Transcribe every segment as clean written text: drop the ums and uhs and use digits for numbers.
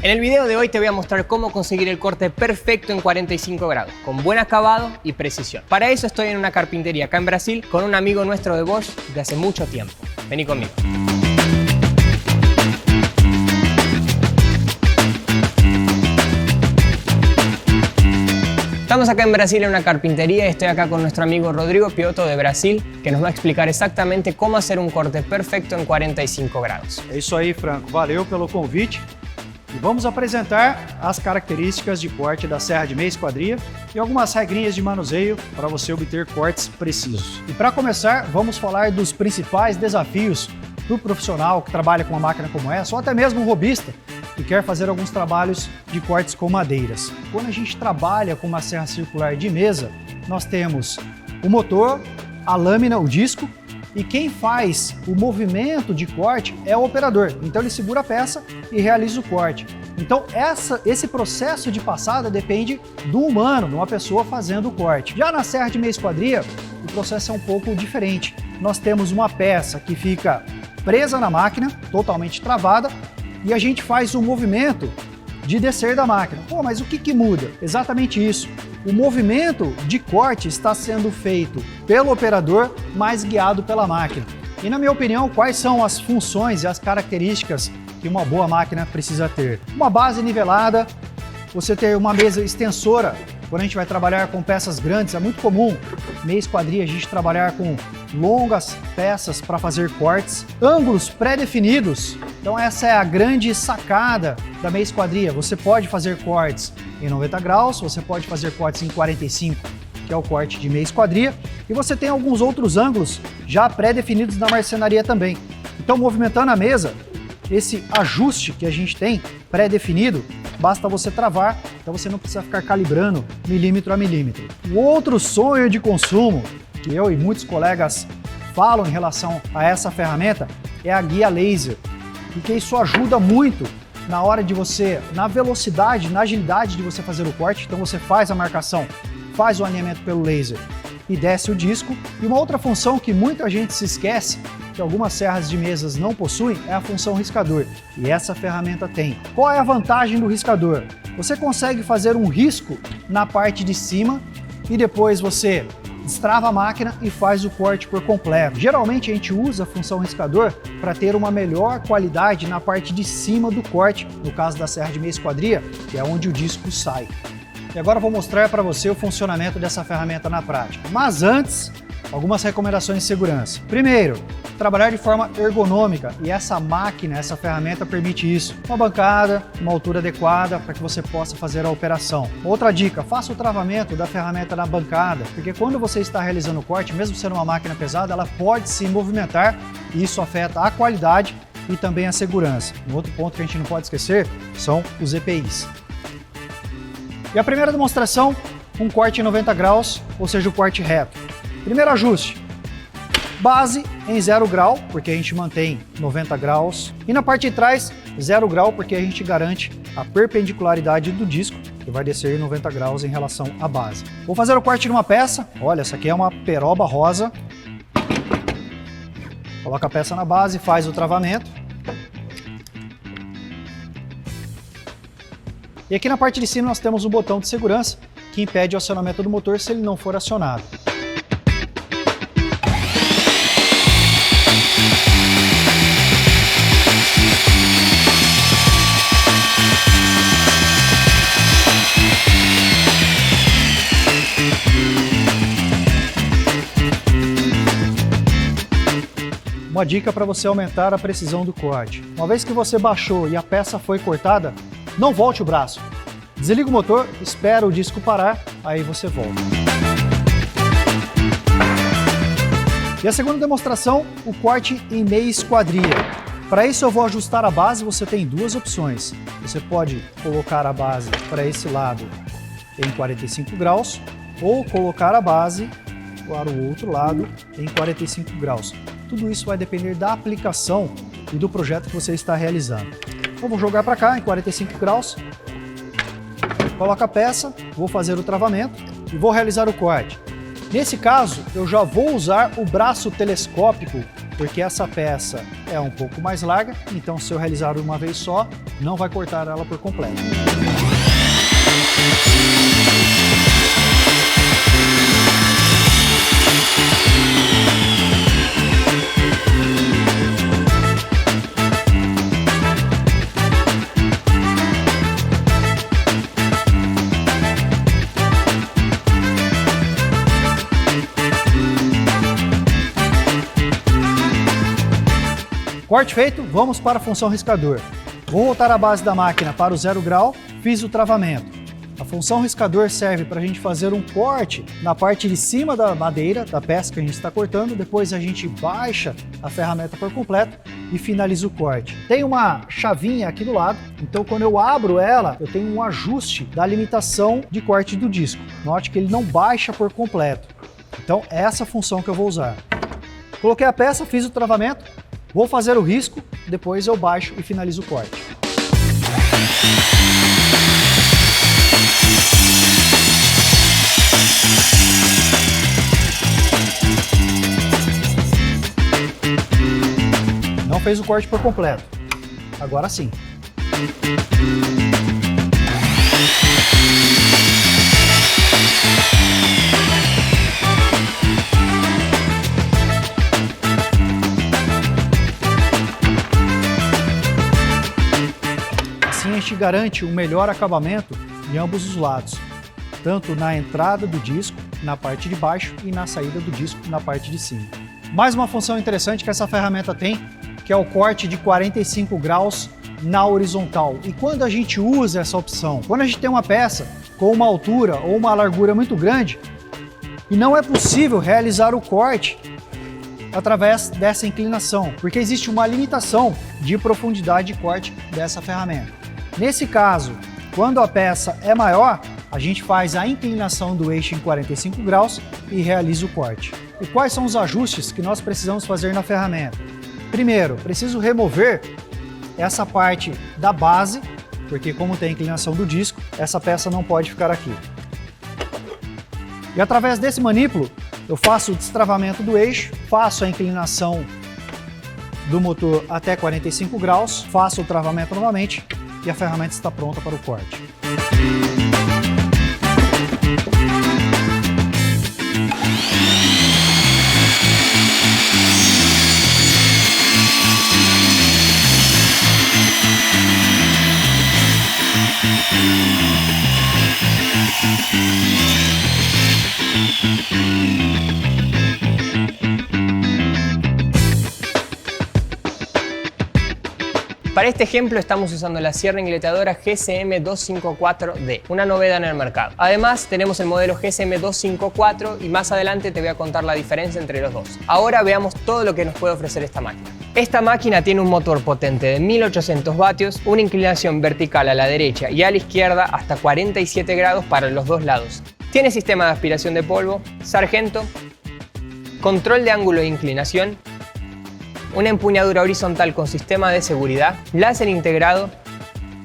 En el video de hoy te voy a mostrar cómo conseguir el corte perfecto en 45 grados, con buen acabado y precisión. Para eso estoy en una carpintería acá en Brasil con un amigo nuestro de Bosch de hace mucho tiempo. Vení conmigo. Estamos acá en Brasil en una carpintería y estoy acá con nuestro amigo Rodrigo Piotto de Brasil, que nos va a explicar exactamente cómo hacer un corte perfecto en 45 grados. É isso aí, Franco. Valeu pelo convite. E vamos apresentar as características de corte da serra de meia esquadria e algumas regrinhas de manuseio para você obter cortes precisos. E para começar, vamos falar dos principais desafios para o profissional que trabalha com uma máquina como essa, ou até mesmo um hobbyista que quer fazer alguns trabalhos de cortes com madeiras. Quando a gente trabalha com uma serra circular de mesa, nós temos o motor, a lâmina, o disco, e quem faz o movimento de corte é o operador. Então ele segura a peça e realiza o corte. Então esse processo de passada depende do humano, de uma pessoa fazendo o corte. Já na serra de meia esquadria, o processo é um pouco diferente. Nós temos uma peça que fica presa na máquina, totalmente travada, e a gente faz o movimento de descer da máquina. Pô, mas o que muda? Exatamente isso. O movimento de corte está sendo feito pelo operador, mas guiado pela máquina. E na minha opinião, quais são as funções e as características que uma boa máquina precisa ter? Uma base nivelada, você ter uma mesa extensora. Quando a gente vai trabalhar com peças grandes, é muito comum, meia esquadria, a gente trabalhar com longas peças para fazer cortes. Ângulos pré-definidos, então essa é a grande sacada da meia esquadria. Você pode fazer cortes em 90 graus, você pode fazer cortes em 45, que é o corte de meia esquadria, e você tem alguns outros ângulos já pré-definidos na marcenaria também. Então, movimentando a mesa, esse ajuste que a gente tem pré-definido, basta você travar, então você não precisa ficar calibrando milímetro a milímetro. O outro sonho de consumo que eu e muitos colegas falam em relação a essa ferramenta é a guia laser, porque isso ajuda muito na hora de você, na velocidade, na agilidade de você fazer o corte. Então você faz a marcação, faz o alinhamento pelo laser e desce o disco. E uma outra função que muita gente se esquece, que algumas serras de mesas não possuem, é a função riscador. E essa ferramenta tem. Qual é a vantagem do riscador? Você consegue fazer um risco na parte de cima e depois você destrava a máquina e faz o corte por completo. Geralmente a gente usa a função riscador para ter uma melhor qualidade na parte de cima do corte, no caso da serra de meia esquadria, que é onde o disco sai. E agora eu vou mostrar para você o funcionamento dessa ferramenta na prática. Mas antes, algumas recomendações de segurança. Primeiro, trabalhar de forma ergonômica, e essa máquina, essa ferramenta permite isso. Uma bancada, uma altura adequada para que você possa fazer a operação. Outra dica, faça o travamento da ferramenta na bancada, porque quando você está realizando o corte, mesmo sendo uma máquina pesada, ela pode se movimentar e isso afeta a qualidade e também a segurança. Um outro ponto que a gente não pode esquecer são os EPIs. E a primeira demonstração, um corte em 90 graus, ou seja, o corte reto. Primeiro ajuste, base em 0 grau, porque a gente mantém 90 graus. E na parte de trás, 0 grau, porque a gente garante a perpendicularidade do disco, que vai descer em 90 graus em relação à base. Vou fazer o corte numa peça. Olha, essa aqui é uma peroba rosa. Coloca a peça na base, faz o travamento. E aqui na parte de cima nós temos o botão de segurança, que impede o acionamento do motor se ele não for acionado. Uma dica para você aumentar a precisão do corte. Uma vez que você baixou e a peça foi cortada, não volte o braço. Desliga o motor, espera o disco parar, aí você volta. E a segunda demonstração, o corte em meia esquadria. Para isso eu vou ajustar a base, você tem duas opções. Você pode colocar a base para esse lado em 45 graus ou colocar a base para o outro lado em 45 graus. Tudo isso vai depender da aplicação e do projeto que você está realizando. Então vou jogar para cá em 45 graus, coloco a peça, vou fazer o travamento e vou realizar o corte. Nesse caso, eu já vou usar o braço telescópico, porque essa peça é um pouco mais larga, então se eu realizar uma vez só, não vai cortar ela por completo. Corte feito, vamos para a função riscador. Vou voltar a base da máquina para o 0 grau, fiz o travamento. A função riscador serve para a gente fazer um corte na parte de cima da madeira, da peça que a gente está cortando, depois a gente baixa a ferramenta por completo e finaliza o corte. Tem uma chavinha aqui do lado, então quando eu abro ela, eu tenho um ajuste da limitação de corte do disco. Note que ele não baixa por completo. Então é essa função que eu vou usar. Coloquei a peça, fiz o travamento, vou fazer o risco, depois eu baixo e finalizo o corte. Não fez o corte por completo. Agora sim. Assim a gente garante um melhor acabamento em ambos os lados, tanto na entrada do disco, na parte de baixo, e na saída do disco, na parte de cima. Mais uma função interessante que essa ferramenta tem, que é o corte de 45 graus na horizontal. E quando a gente usa essa opção? Quando a gente tem uma peça com uma altura ou uma largura muito grande e não é possível realizar o corte através dessa inclinação, porque existe uma limitação de profundidade de corte dessa ferramenta. Nesse caso, quando a peça é maior, a gente faz a inclinação do eixo em 45 graus e realiza o corte. E quais são os ajustes que nós precisamos fazer na ferramenta? Primeiro, preciso remover essa parte da base, porque como tem a inclinação do disco, essa peça não pode ficar aqui. E através desse manípulo, eu faço o destravamento do eixo, faço a inclinação do motor até 45 graus, faço o travamento novamente e a ferramenta está pronta para o corte. Para este ejemplo estamos usando la sierra ingleteadora GSM 254D, una novedad en el mercado. Además tenemos el modelo GSM 254 y más adelante te voy a contar la diferencia entre los dos. Ahora veamos todo lo que nos puede ofrecer esta máquina. Esta máquina tiene un motor potente de 1800 vatios, una inclinación vertical a la derecha y a la izquierda hasta 47 grados para los dos lados. Tiene sistema de aspiración de polvo, sargento, control de ángulo de inclinación, una empuñadura horizontal con sistema de seguridad, láser integrado,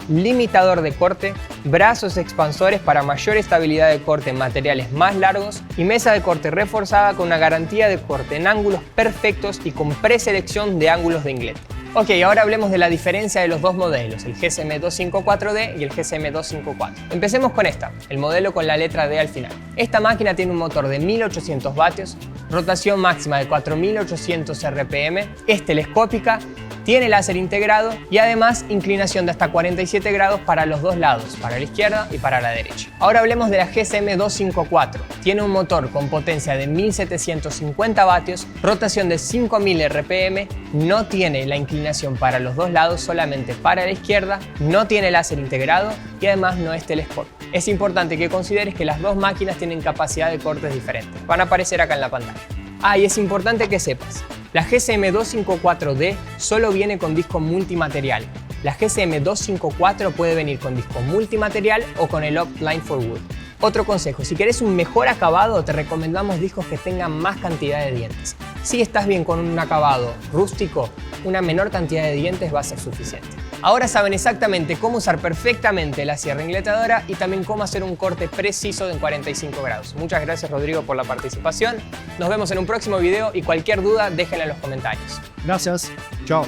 limitador de corte, brazos expansores para mayor estabilidad de corte en materiales más largos y mesa de corte reforzada con una garantía de corte en ángulos perfectos y con preselección de ángulos de inglete. Ok, ahora hablemos de la diferencia de los dos modelos, el GSM 254D y el GSM 254. Empecemos con esta, el modelo con la letra D al final. Esta máquina tiene un motor de 1800 vatios, rotación máxima de 4800 RPM, es telescópica, tiene láser integrado y además inclinación de hasta 47 grados para los dos lados, para la izquierda y para la derecha. Ahora hablemos de la GSM 254. Tiene un motor con potencia de 1750 vatios, rotación de 5000 RPM, no tiene la inclinación para los dos lados, solamente para la izquierda, no tiene láser integrado y además no es telescópico. Es importante que consideres que las dos máquinas tienen capacidad de cortes diferentes. Van a aparecer acá en la pantalla. Y es importante que sepas, la GSM 254D solo viene con disco multimaterial. La GSM 254 puede venir con disco multimaterial o con el Optline for Wood. Otro consejo, si querés un mejor acabado, te recomendamos discos que tengan más cantidad de dientes. Si estás bien con un acabado rústico, una menor cantidad de dientes va a ser suficiente. Ahora saben exactamente cómo usar perfectamente la sierra ingletadora y también cómo hacer un corte preciso en 45 grados. Muchas gracias, Rodrigo, por la participación. Nos vemos en un próximo video y cualquier duda déjenla en los comentarios. Gracias. Chao.